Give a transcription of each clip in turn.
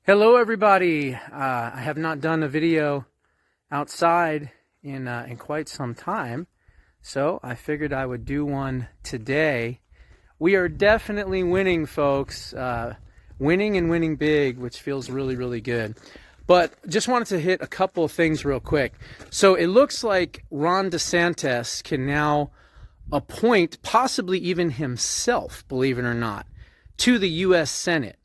Hello, everybody. I have not done a video outside in quite some time, so I figured I would do one today. We are definitely winning, folks. Winning and winning big, which feels really, really good. But just wanted to hit a couple of things real quick. So it looks like Ron DeSantis can now appoint, possibly even himself, believe it or not, to the U.S. Senate.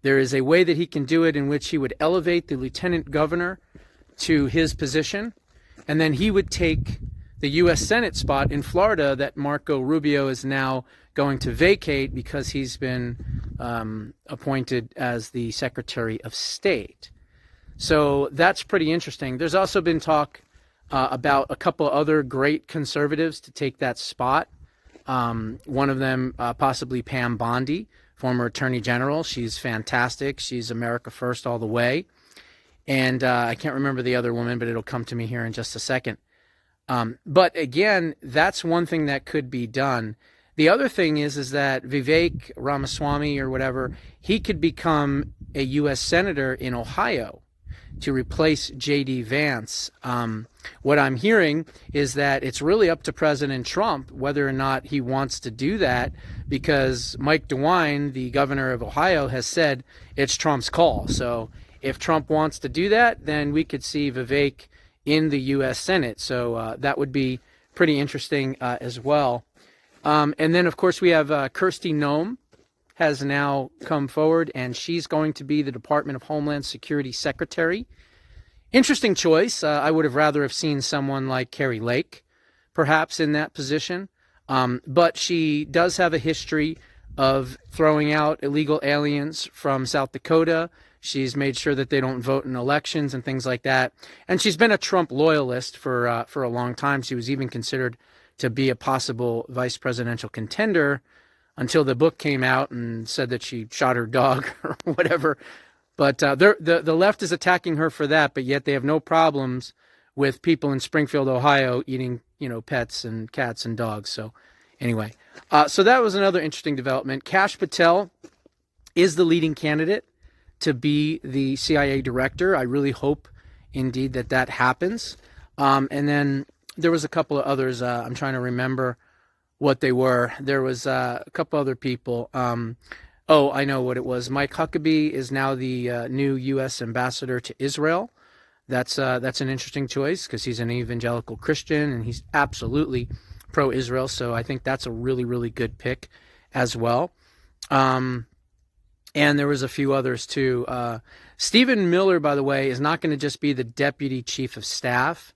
There is a way that he can do it in which he would elevate the lieutenant governor to his position, and then he would take the U.S. Senate spot in Florida that Marco Rubio is now going to vacate because he's been appointed as the Secretary of State. So that's pretty interesting. There's also been talk about a couple other great conservatives to take that spot. One of them possibly Pam Bondi, former Attorney General. She's fantastic. She's America First all the way. And I can't remember the other woman, but it'll come to me here in just a second. But again, that's one thing that could be done. The other thing is that Vivek Ramaswamy or whatever, he could become a U.S. Senator in Ohio to replace J.D. Vance. What I'm hearing is that it's really up to President Trump whether or not he wants to do that, because Mike DeWine, the governor of Ohio, has said it's Trump's call. So if Trump wants to do that, then we could see Vivek in the U.S. Senate. So that would be pretty interesting as well. And then, of course, we have Kristi Noem has now come forward, and she's going to be the Department of Homeland Security Secretary. Interesting choice. I would have rather have seen someone like Kari Lake, perhaps, in that position. But she does have a history of throwing out illegal aliens from South Dakota. She's made sure that they don't vote in elections and things like that. And she's been a Trump loyalist for a long time. She was even considered to be a possible vice presidential contender until the book came out and said that she shot her dog or whatever. But the left is attacking her for that, but yet they have no problems with people in Springfield, Ohio, eating, pets and cats and dogs. So anyway, so that was another interesting development. Kash Patel is the leading candidate to be the CIA director. I really hope, indeed, that happens. And then there was a couple of others. I'm trying to remember what they were. There was a couple other people. Oh, I know what it was. Mike Huckabee is now the new U.S. ambassador to Israel. That's an interesting choice because he's an evangelical Christian and he's absolutely pro-Israel. So I think that's a really, really good pick as well. And there was a few others too. Stephen Miller, by the way, is not going to just be the deputy chief of staff.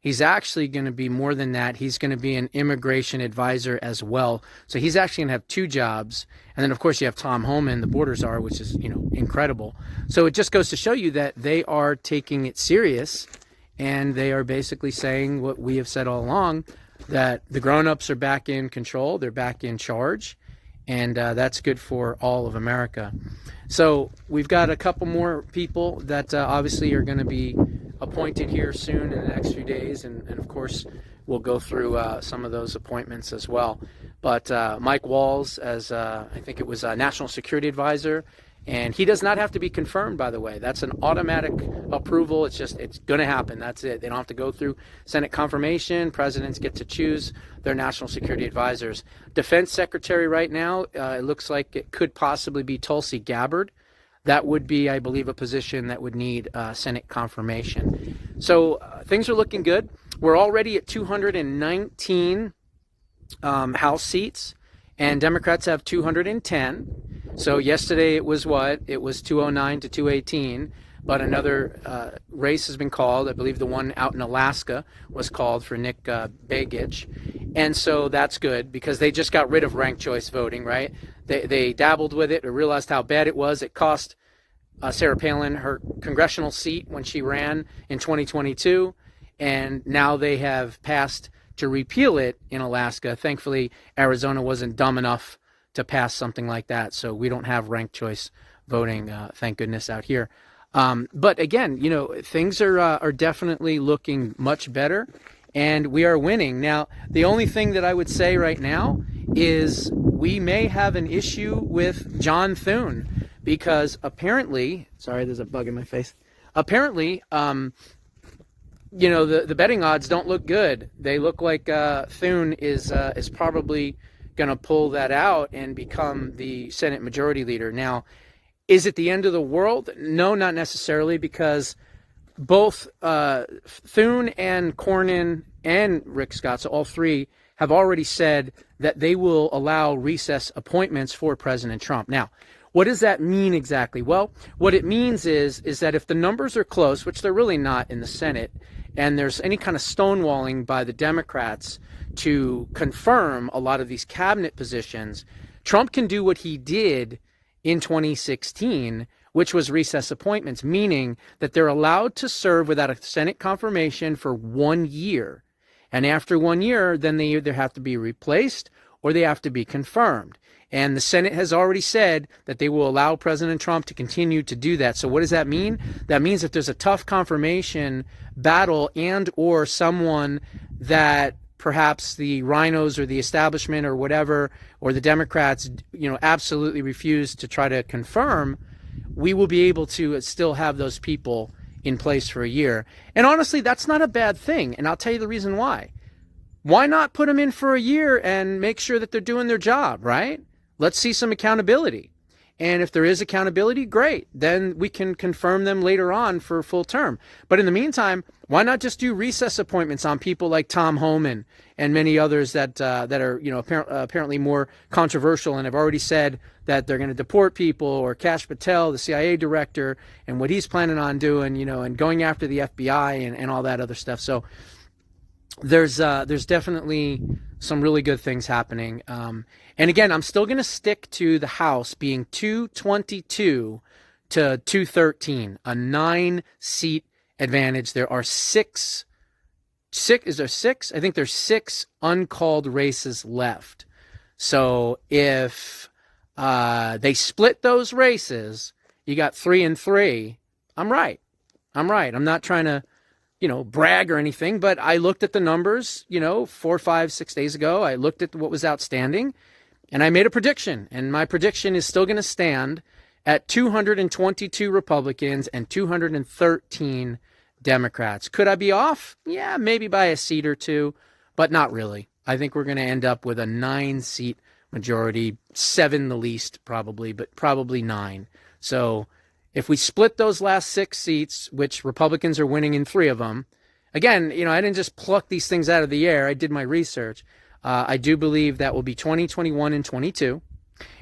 He's actually going to be more than that. He's going to be an immigration advisor as well. So he's actually going to have two jobs. And then, of course, you have Tom Homan, the border czar, which is, incredible. So it just goes to show you that they are taking it serious. And they are basically saying what we have said all along, that the grown-ups are back in control. They're back in charge. And that's good for all of America. So we've got a couple more people that obviously are going to be appointed here soon in the next few days. And of course, we'll go through some of those appointments as well. But Mike Walls, as I think it was a National Security Advisor, and he does not have to be confirmed, by the way. That's an automatic approval. It's going to happen. That's it. They don't have to go through Senate confirmation. Presidents get to choose their national security advisors. Defense Secretary right now, it looks like it could possibly be Tulsi Gabbard. That would be, I believe, a position that would need Senate confirmation. So things are looking good. We're already at 219 House seats, and Democrats have 210. So yesterday it was what? It was 209 to 218. But another race has been called. I believe the one out in Alaska was called for Nick Begich. And so that's good because they just got rid of ranked choice voting, right? They dabbled with it or realized how bad it was. It cost Sarah Palin her congressional seat when she ran in 2022. And now they have passed to repeal it in Alaska. Thankfully, Arizona wasn't dumb enough to pass something like that. So we don't have ranked choice voting, thank goodness, out here. But again, things are definitely looking much better, and we are winning. Now, the only thing that I would say right now is we may have an issue with John Thune, because apparently, sorry, there's a bug in my face. Apparently, you know, the betting odds don't look good. They look like Thune is probably going to pull that out and become the Senate Majority Leader. Now, is it the end of the world? No, not necessarily, because both Thune and Cornyn and Rick Scott, so all three, have already said that they will allow recess appointments for President Trump. Now, what does that mean exactly? Well, what it means is that if the numbers are close, which they're really not in the Senate, and there's any kind of stonewalling by the Democrats to confirm a lot of these cabinet positions, Trump can do what he did in 2016, which was recess appointments, meaning that they're allowed to serve without a Senate confirmation for 1 year. And after 1 year, then they either have to be replaced or they have to be confirmed. And the Senate has already said that they will allow President Trump to continue to do that. So what does that mean? That means if there's a tough confirmation battle and or someone that perhaps the rhinos or the establishment or whatever, or the Democrats, you know, absolutely refuse to try to confirm, we will be able to still have those people in place for a year. And honestly, that's not a bad thing. And I'll tell you the reason why. Why not put them in for a year and make sure that they're doing their job, right? Let's see some accountability. And if there is accountability, great. Then we can confirm them later on for a full term. But in the meantime, why not just do recess appointments on people like Tom Homan and many others that are, you know, apparently more controversial and have already said that they're going to deport people, or Kash Patel, the CIA director, and what he's planning on doing, you know, and going after the FBI and all that other stuff. So there's definitely some really good things happening. And again, I'm still going to stick to the House being 222 to 213, a 9-seat advantage. There are six, is there six? I think there's 6 uncalled races left. So if they split those races, you got 3 and 3. I'm right. I'm not trying to, you know, brag or anything, but I looked at the numbers, you know, 4, 5, 6 days ago. I looked at what was outstanding and I made a prediction, and my prediction is still going to stand at 222 Republicans and 213 Democrats. Could I be off? Yeah, maybe by a seat or two, but not really. I think we're going to end up with a 9-seat majority, 7 the least probably, but probably 9. So if we split those last 6 seats, which Republicans are winning in 3 of them, again, you know, I didn't just pluck these things out of the air. I did my research. I do believe that will be 20, 21, and 22.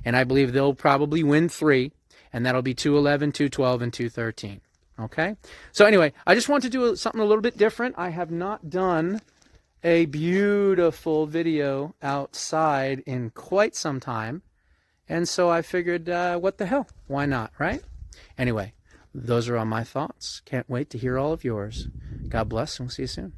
And I believe they'll probably win 3. And that'll be 211, 212, and 213. Okay? So anyway, I just want to do something a little bit different. I have not done a beautiful video outside in quite some time. And so I figured, what the hell? Why not, right? Anyway, those are all my thoughts. Can't wait to hear all of yours. God bless, and we'll see you soon.